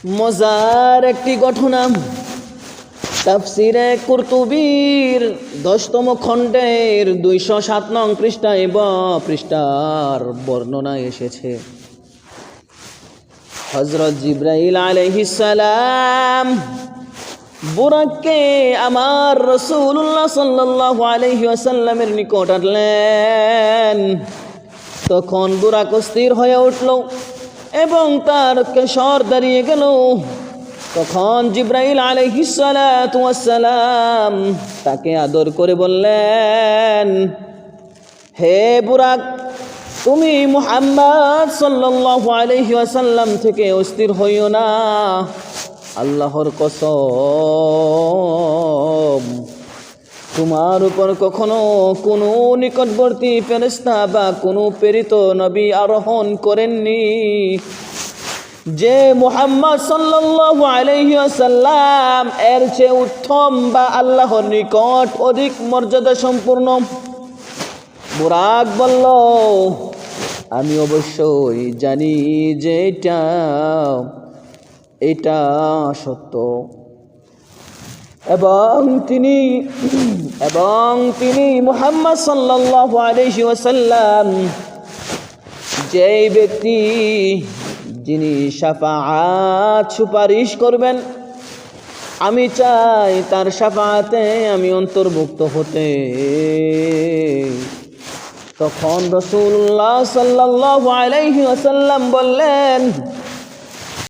মজার একটি ঘটনা তাফসিরে কুরতুবীর 10তম খণ্ডের 207 নং পৃষ্ঠায় পৃষ্ঠার বর্ণনা এসেছে। হযরত জিবরাইল আলাইহিস সালাম বুরাককে আমার রাসূলুল্লাহ সাল্লাল্লাহু আলাইহি ওয়াসাল্লামের নিকট আনলেন। তখন বুরাক অস্থির হয়ে উঠল এবং তার কেশর দাঁড়িয়ে গেল। তখন জিবরাইল আলাইহিস সালাতু ওয়াস সালাম তাকে আদর করে বললেন, হে বুরাক, তুমি মুহাম্মদ সাল্লাল্লাহু আলাইহি ওয়াসাল্লাম থেকে অস্থির হইও না। আল্লাহর কসম, তোমার উপর কখনো কোনো নিকটবর্তী ফেরেশতা বা কোনো প্রেরিত নবী আরোহণ করেননি যে মুহাম্মদ সাল্লাল্লাহু আলাইহি ওয়াসাল্লাম এর চেয়ে উত্তম বা আল্লাহর নিকট অধিক মর্যাদা সম্পূর্ণ। বুরাক বলল, আমি অবশ্যই জানি যে এটা সত্য। এবং তিনি মুহাম্মদ সাল্লাল্লাহু আলাইহি ওয়াসাল্লাম যেই ব্যক্তি যিনি শাফাআত সুপারিশ করবেন, আমি চাই তার শাফাআতে আমি অন্তর্ভুক্ত হতে। তখন রাসূলুল্লাহ সাল্লাল্লাহু আলাইহি ওয়াসাল্লাম বললেন,